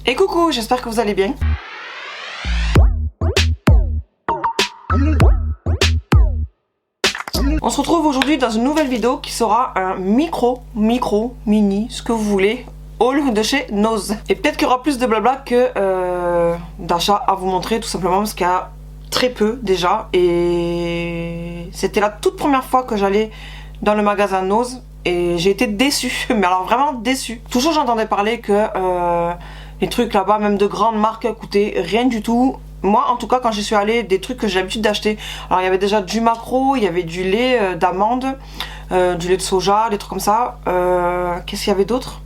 Et coucou, j'espère que vous allez bien. On se retrouve aujourd'hui dans une nouvelle vidéo qui sera un mini, ce que vous voulez, haul de chez Nose. Et peut-être qu'il y aura plus de blabla que d'achat à vous montrer, tout simplement parce qu'il y a très peu déjà. Et c'était la toute première fois que j'allais dans le magasin Nose et j'ai été déçue, mais alors vraiment déçue. Toujours j'entendais parler que les trucs là-bas, même de grandes marques, coûtaient rien du tout. Moi en tout cas quand j'y suis allée, des trucs que j'ai l'habitude d'acheter, alors il y avait déjà du maquereau, il y avait du lait d'amande, du lait de soja, des trucs comme ça. Qu'est-ce qu'il y avait d'autre?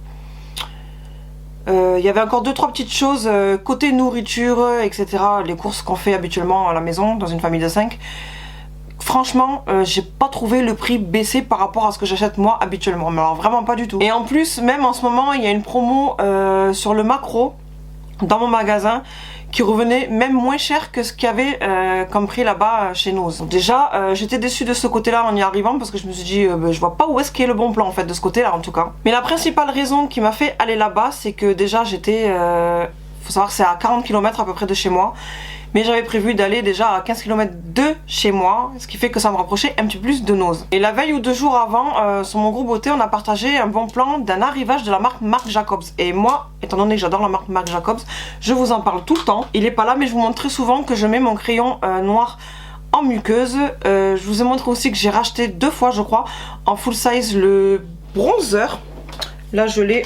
Il y avait encore 2-3 petites choses côté nourriture, etc. Les courses qu'on fait habituellement à la maison dans une famille de 5. Franchement, j'ai pas trouvé le prix baissé par rapport à ce que j'achète moi habituellement, mais alors vraiment pas du tout. Et en plus, même en ce moment, il y a une promo sur le maquereau dans mon magasin qui revenait même moins cher que ce qu'il y avait comme prix là-bas chez Nose. Déjà, j'étais déçue de ce côté-là en y arrivant parce que je me suis dit, je vois pas où est-ce qu'est le bon plan en fait de ce côté-là en tout cas. Mais la principale raison qui m'a fait aller là-bas, c'est que déjà j'étais, faut savoir que c'est à 40 km à peu près de chez moi. Mais j'avais prévu d'aller déjà à 15 km de chez moi, ce qui fait que ça me rapprochait un petit peu plus de Nose. Et la veille ou 2 jours avant, sur mon groupe beauté, on a partagé un bon plan d'un arrivage de la marque Marc Jacobs. Et moi, étant donné que j'adore la marque Marc Jacobs, je vous en parle tout le temps. Il est pas là, mais je vous montre très souvent que je mets mon crayon noir en muqueuse. Je vous ai montré aussi que j'ai racheté 2 fois, je crois, en full size le bronzer. Là, je l'ai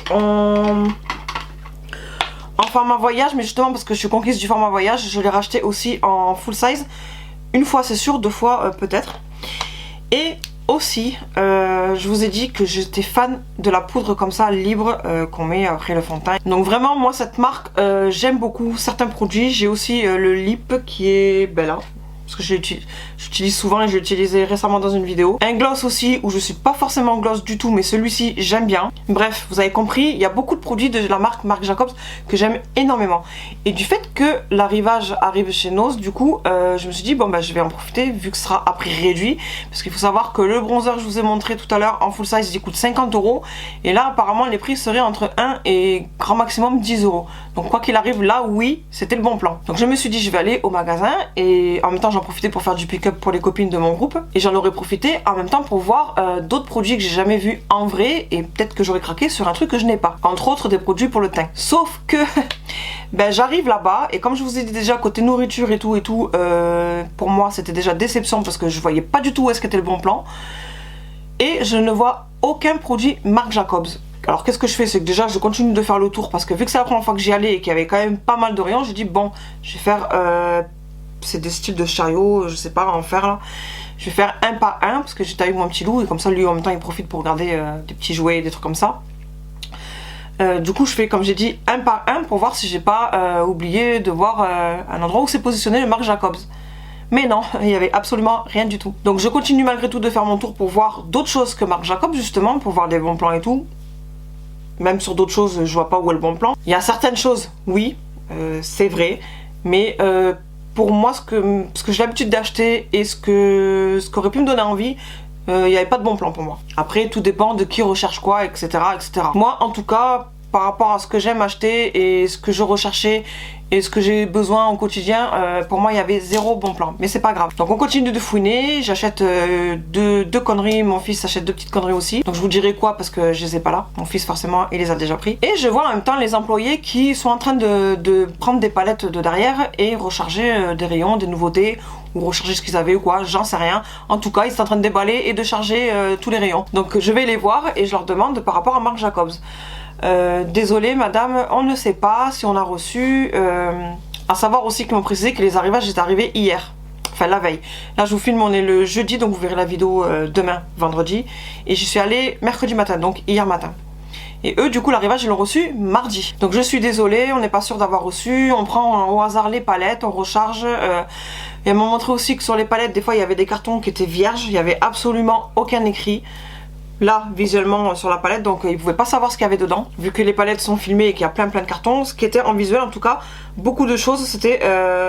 en format voyage, mais justement parce que je suis conquise du format voyage, je l'ai racheté aussi en full size. Une fois c'est sûr, 2 fois peut-être. Et aussi, je vous ai dit que j'étais fan de la poudre comme ça, libre, qu'on met après le fond de teint. Donc vraiment, moi cette marque, j'aime beaucoup certains produits. J'ai aussi le lip qui est là. Parce que j'utilise souvent et je l'ai utilisé récemment dans une vidéo. Un gloss aussi où je suis pas forcément gloss du tout, mais celui-ci j'aime bien. Bref, vous avez compris, il y a beaucoup de produits de la marque Marc Jacobs que j'aime énormément. Et du fait que l'arrivage arrive chez Nose, du coup, je me suis dit bon bah je vais en profiter vu que ce sera à prix réduit. Parce qu'il faut savoir que le bronzer que je vous ai montré tout à l'heure en full size il coûte 50 €. Et là apparemment les prix seraient entre 1 et grand maximum 10 €. Donc quoi qu'il arrive là, oui, c'était le bon plan. Donc je me suis dit je vais aller au magasin et en même temps j'en profité pour faire du pick-up pour les copines de mon groupe et j'en aurais profité en même temps pour voir d'autres produits que j'ai jamais vus en vrai et peut-être que j'aurais craqué sur un truc que je n'ai pas, entre autres des produits pour le teint. Sauf que j'arrive là-bas et comme je vous ai dit déjà côté nourriture et tout pour moi c'était déjà déception parce que je voyais pas du tout où est-ce qu'était le bon plan et je ne vois aucun produit Marc Jacobs. Alors qu'est-ce que je fais, c'est que déjà je continue de faire le tour parce que vu que c'est la première fois que j'y allais et qu'il y avait quand même pas mal de rayons, j'ai dit bon je vais faire c'est des styles de chariot, je sais pas en faire là. Je vais faire un par un parce que j'étais avec mon petit loup et comme ça lui en même temps il profite pour regarder des petits jouets, des trucs comme ça. Du coup je fais comme j'ai dit un par un pour voir si j'ai pas oublié de voir un endroit où c'est positionné le Marc Jacobs. Mais non, il n'y avait absolument rien du tout. Donc je continue malgré tout de faire mon tour pour voir d'autres choses que Marc Jacobs justement, pour voir des bons plans et tout. Même sur d'autres choses je vois pas où est le bon plan. Il y a certaines choses, oui, c'est vrai, mais pour moi ce que j'ai l'habitude d'acheter et ce qu'aurait pu me donner envie, il n'y avait pas de bon plan pour moi. Après tout dépend de qui recherche quoi, etc., etc. Moi en tout cas par rapport à ce que j'aime acheter et ce que je recherchais et ce que j'ai besoin au quotidien, pour moi il y avait 0 bon plan, mais c'est pas grave. Donc on continue de fouiner, j'achète deux conneries, mon fils achète 2 petites conneries aussi, donc je vous dirai quoi parce que je les ai pas là, mon fils forcément il les a déjà pris. Et je vois en même temps les employés qui sont en train de prendre des palettes de derrière et recharger des rayons, des nouveautés, ou recharger ce qu'ils avaient ou quoi, j'en sais rien. En tout cas ils sont en train de déballer et de charger tous les rayons. Donc je vais les voir et je leur demande par rapport à Marc Jacobs. Désolée madame, on ne sait pas si on a reçu, à savoir aussi qu'ils m'ont précisé que les arrivages étaient arrivés hier, enfin la veille. Là je vous filme, on est le jeudi donc vous verrez la vidéo demain, vendredi, et j'y suis allée mercredi matin, donc hier matin. Et eux du coup l'arrivage ils l'ont reçu mardi. Donc je suis désolée, on n'est pas sûr d'avoir reçu, on prend au hasard les palettes, on recharge. Et elles m'ont montré aussi que sur les palettes des fois il y avait des cartons qui étaient vierges, il n'y avait absolument aucun écrit. là visuellement sur la palette, donc ils pouvaient pas savoir ce qu'il y avait dedans vu que les palettes sont filmées et qu'il y a plein de cartons. Ce qui était en visuel en tout cas, beaucoup de choses c'était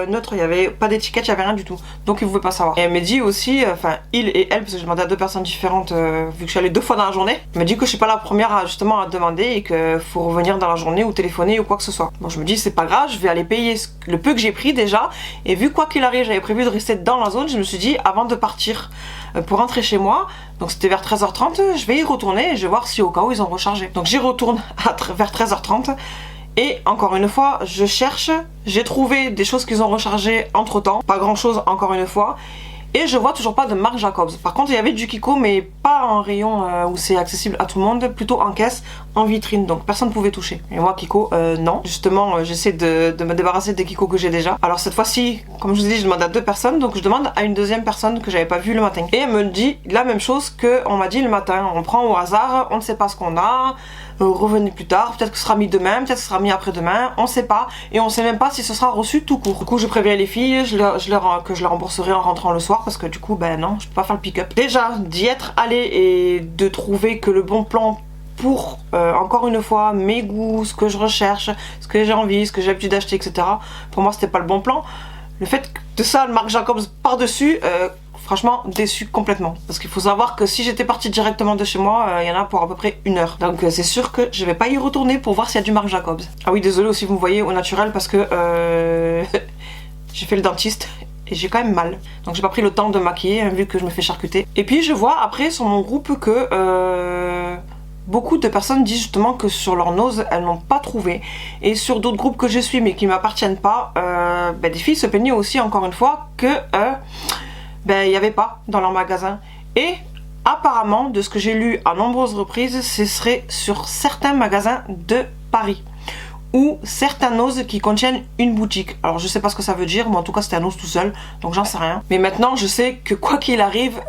neutre, il y avait pas d'étiquette, il y avait rien du tout, donc ils pouvaient pas savoir. Et elle m'a dit aussi, enfin il et elle, parce que j'ai demandé à deux personnes différentes vu que je suis allée 2 fois dans la journée, elle m'a dit que je suis pas la première à justement à demander et que faut revenir dans la journée ou téléphoner ou quoi que ce soit. Bon, je me dis c'est pas grave, je vais aller payer le peu que j'ai pris déjà, et vu quoi qu'il arrive j'avais prévu de rester dans la zone, je me suis dit avant de partir pour rentrer chez moi, donc c'était vers 13h30, je vais y retourner et je vais voir si au cas où ils ont rechargé. Donc j'y retourne vers 13h30 et encore une fois je cherche, j'ai trouvé des choses qu'ils ont rechargées entre temps, pas grand chose encore une fois, et je vois toujours pas de Marc Jacobs. Par contre il y avait du Kiko mais pas en rayon où c'est accessible à tout le monde, plutôt en caisse, en vitrine, donc personne ne pouvait toucher. Et moi Kiko non, justement j'essaie de me débarrasser des Kiko que j'ai déjà. Alors cette fois-ci, comme je vous ai dit, je demande à 2 personnes, donc je demande à une deuxième personne que j'avais pas vue le matin. Et elle me dit la même chose qu'on m'a dit le matin, on prend au hasard, on ne sait pas ce qu'on a, revenez plus tard, peut-être que ce sera mis demain, peut-être que ce sera mis après-demain, on sait pas, et on sait même pas si ce sera reçu tout court. Du coup je préviens les filles, que je leur rembourserai en rentrant le soir, parce que du coup ben non, je peux pas faire le pick-up. Déjà d'y être allé et de trouver que le bon plan pour encore une fois mes goûts, ce que je recherche, ce que j'ai envie, ce que j'ai l'habitude d'acheter, etc. Pour moi c'était pas le bon plan. Le fait de ça, le Marc Jacobs par-dessus, franchement déçu complètement. Parce qu'il faut savoir que si j'étais partie directement de chez moi, il y en a pour à peu près 1 heure. Donc c'est sûr que je vais pas y retourner pour voir s'il y a du Marc Jacobs. Ah oui, désolé aussi, vous me voyez au naturel parce que j'ai fait le dentiste et j'ai quand même mal. Donc j'ai pas pris le temps de me maquiller hein, vu que je me fais charcuter. Et puis je vois après sur mon groupe que beaucoup de personnes disent justement que sur leur nose elles n'ont pas trouvé. Et sur d'autres groupes que je suis mais qui m'appartiennent pas, des filles se plaignaient aussi encore une fois que il n'y avait pas dans leur magasin. Et apparemment, de ce que j'ai lu à nombreuses reprises, ce serait sur certains magasins de Paris ou certains noses qui contiennent une boutique. Alors je sais pas ce que ça veut dire, mais en tout cas c'était un nose tout seul, donc j'en sais rien. Mais maintenant je sais que quoi qu'il arrive,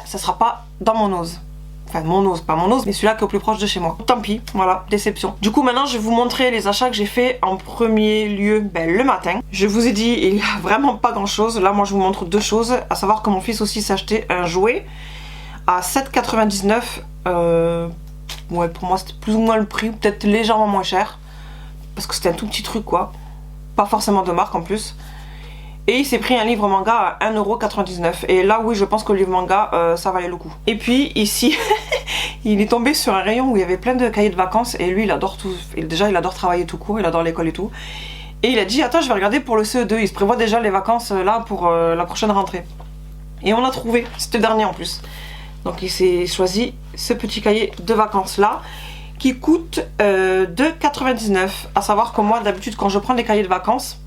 ça sera pas dans mon nose. Enfin mon nose, pas mon nose, mais celui-là qui est au plus proche de chez moi. Tant pis, voilà, déception. Du coup maintenant je vais vous montrer les achats que j'ai fait en premier lieu le matin. Je vous ai dit, il y a vraiment pas grand chose. Là moi je vous montre 2 choses, à savoir que mon fils aussi s'est acheté un jouet à 7,99 €. Ouais, pour moi c'était plus ou moins le prix, peut-être légèrement moins cher. Parce que c'était un tout petit truc quoi. Pas forcément de marque en plus. Et il s'est pris un livre manga à 1,99 €. Et là oui je pense que le livre manga ça valait le coup. Et puis ici il est tombé sur un rayon où il y avait plein de cahiers de vacances. Et lui il adore tout. Déjà il adore travailler tout court, il adore l'école et tout. Et il a dit attends je vais regarder pour le CE2. Il se prévoit déjà les vacances là pour la prochaine rentrée. Et on a trouvé, c'était le dernier en plus. Donc il s'est choisi ce petit cahier de vacances là qui coûte 2,99 €. À savoir que moi d'habitude quand je prends des cahiers de vacances,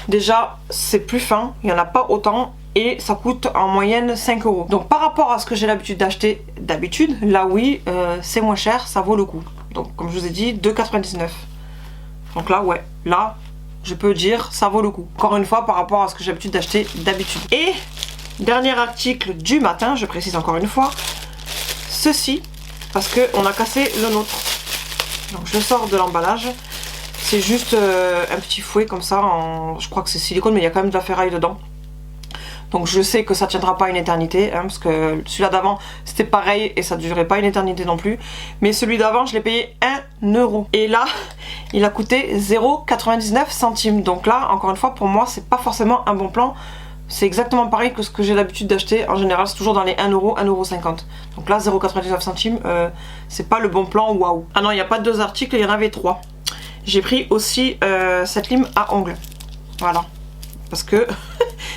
déjà c'est plus fin, il n'y en a pas autant et ça coûte en moyenne 5 €. Donc par rapport à ce que j'ai l'habitude d'acheter d'habitude, là oui c'est moins cher, ça vaut le coup. Donc comme je vous ai dit 2,99 €. Donc là ouais, là je peux dire ça vaut le coup. Encore une fois par rapport à ce que j'ai l'habitude d'acheter d'habitude. Et dernier article du matin, je précise encore une fois, ceci, parce qu'on a cassé le nôtre. Donc je le sors de l'emballage. C'est juste un petit fouet comme ça, je crois que c'est silicone mais il y a quand même de la ferraille dedans. Donc je sais que ça tiendra pas une éternité, hein, parce que celui-là d'avant c'était pareil et ça durerait pas une éternité non plus. Mais celui d'avant je l'ai payé 1 €. Et là il a coûté 0,99 centimes. Donc là encore une fois pour moi c'est pas forcément un bon plan. C'est exactement pareil que ce que j'ai l'habitude d'acheter. En général c'est toujours dans les 1 €, 1,50 €. Donc là 0,99 centimes c'est pas le bon plan, waouh. Ah non il n'y a pas 2 articles, il y en avait 3. J'ai pris aussi cette lime à ongles. Voilà. Parce que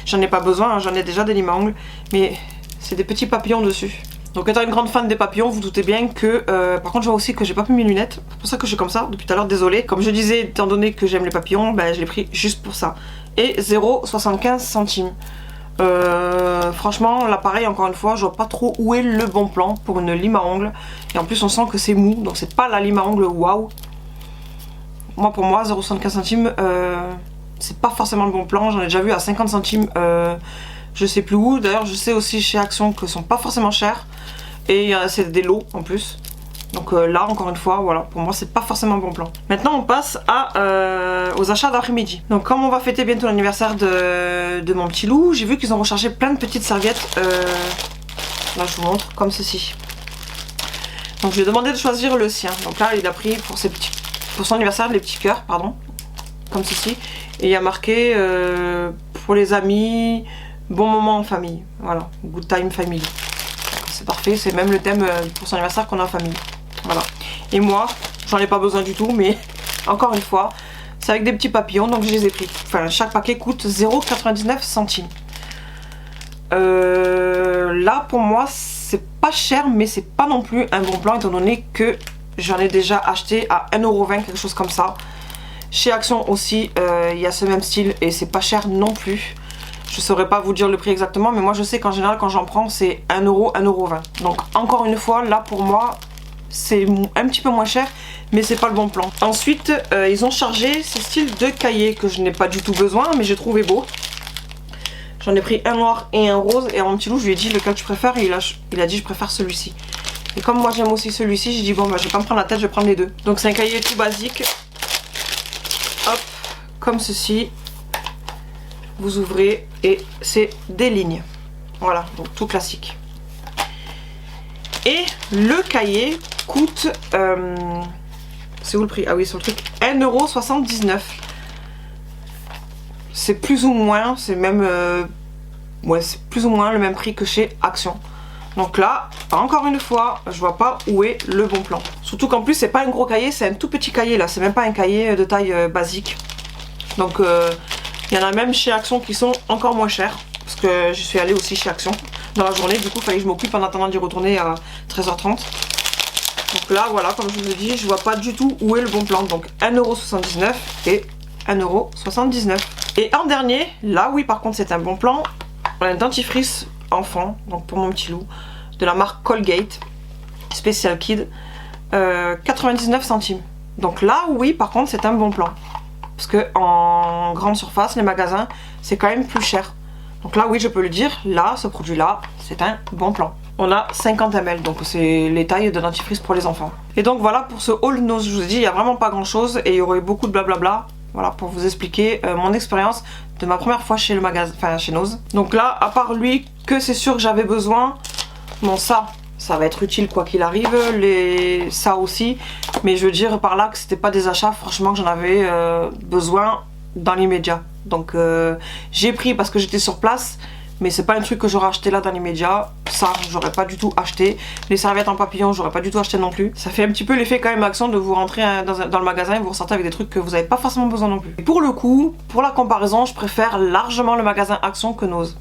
j'en ai pas besoin, hein, j'en ai déjà des limes à ongles. Mais c'est des petits papillons dessus. Donc étant une grande fan des papillons, vous doutez bien que... par contre je vois aussi que j'ai pas pris mes lunettes. C'est pour ça que je suis comme ça depuis tout à l'heure, désolée. Comme je disais, étant donné que j'aime les papillons, je l'ai pris juste pour ça. Et 0,75 centimes. Franchement l'appareil encore une fois je vois pas trop où est le bon plan pour une lime à ongles. Et en plus on sent que c'est mou, donc c'est pas la lime à ongles waouh. Moi pour moi 0,75 centimes c'est pas forcément le bon plan. J'en ai déjà vu à 50 centimes je sais plus où. D'ailleurs je sais aussi chez Action que sont pas forcément chers. Et c'est des lots en plus. Donc là encore une fois voilà, pour moi c'est pas forcément un bon plan. Maintenant on passe aux achats d'après-midi. Donc comme on va fêter bientôt l'anniversaire de mon petit loup, j'ai vu qu'ils ont rechargé plein de petites serviettes. Là je vous montre comme ceci. Donc je lui ai demandé de choisir le sien. Donc là il a pris pour son anniversaire les petits cœurs, pardon, comme ceci. Et il y a marqué pour les amis, bon moment en famille. Voilà, good time family. C'est parfait, c'est même le thème pour son anniversaire qu'on a en famille. Voilà. Et moi, j'en ai pas besoin du tout, mais encore une fois, c'est avec des petits papillons, donc je les ai pris. Enfin, chaque paquet coûte 0,99 centimes. Là, pour moi, c'est pas cher, mais c'est pas non plus un bon plan, étant donné que j'en ai déjà acheté à 1,20 €, quelque chose comme ça. Chez Action aussi, il y a ce même style et c'est pas cher non plus. Je saurais pas vous dire le prix exactement, mais moi je sais qu'en général, quand j'en prends, c'est 1 €, 1,20 €. Donc, encore une fois, là pour moi, c'est un petit peu moins cher, mais c'est pas le bon plan. Ensuite, ils ont chargé ce style de cahier que je n'ai pas du tout besoin, mais j'ai trouvé beau. J'en ai pris un noir et un rose, et à mon petit loup, je lui ai dit lequel tu préfères, et il a dit je préfère celui-ci. Et comme moi j'aime aussi celui-ci, j'ai dit bon bah je vais pas me prendre la tête, je vais prendre les deux. Donc c'est un cahier tout basique. Hop, comme ceci. Vous ouvrez et c'est des lignes. Voilà, donc tout classique. Et le cahier coûte... c'est où le prix? Ah oui, sur le truc. 1,79 €. C'est plus ou moins, c'est même... ouais, c'est plus ou moins le même prix que chez Action. Donc là, encore une fois, je vois pas où est le bon plan. Surtout qu'en plus, c'est pas un gros cahier, c'est un tout petit cahier là. C'est même pas un cahier de taille basique. Donc, il y en a même chez Action qui sont encore moins chers. Parce que je suis allée aussi chez Action dans la journée. Du coup, il fallait que je m'occupe en attendant d'y retourner à 13h30. Donc là, voilà, comme je vous ai dit, je vois pas du tout où est le bon plan. Donc 1,79 € et 1,79 €. Et en dernier, là oui, par contre, c'est un bon plan. On a un dentifrice enfant, donc pour mon petit loup, de la marque Colgate Special Kid, 99 centimes. Donc là, oui, par contre, c'est un bon plan. Parce que en grande surface, les magasins, c'est quand même plus cher. Donc là, oui, je peux le dire, là, ce produit-là, c'est un bon plan. On a 50 ml, donc c'est les tailles de dentifrice pour les enfants. Et donc voilà, pour ce haul nose, je vous ai dit, il n'y a vraiment pas grand-chose et il y aurait beaucoup de blablabla. Voilà, pour vous expliquer mon expérience de ma première fois chez le magasin, enfin chez Nose. Donc là, à part lui, que c'est sûr que j'avais besoin, bon ça va être utile quoi qu'il arrive, ça aussi. Mais je veux dire par là que c'était pas des achats, franchement, que j'en avais besoin dans l'immédiat. Donc j'ai pris parce que j'étais sur place, mais c'est pas un truc que j'aurais acheté là dans l'immédiat. Ça, j'aurais pas du tout acheté. Les serviettes en papillon, j'aurais pas du tout acheté non plus. Ça fait un petit peu l'effet quand même Action de vous rentrer dans le magasin et vous ressortez avec des trucs que vous avez pas forcément besoin non plus. Et pour le coup, pour la comparaison, je préfère largement le magasin Action que Nose.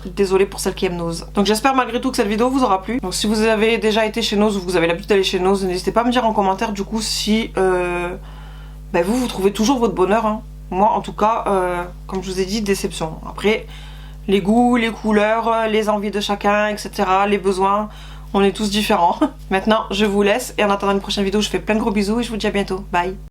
Désolée pour celles qui aiment Nose. Donc j'espère malgré tout que cette vidéo vous aura plu. Donc si vous avez déjà été chez Nose ou vous avez l'habitude d'aller chez Nose, n'hésitez pas à me dire en commentaire du coup si vous trouvez toujours votre bonheur. Hein. Moi en tout cas, comme je vous ai dit, déception. Après, les goûts, les couleurs, les envies de chacun, etc. Les besoins, on est tous différents. Maintenant, je vous laisse et en attendant une prochaine vidéo, je fais plein de gros bisous et je vous dis à bientôt. Bye!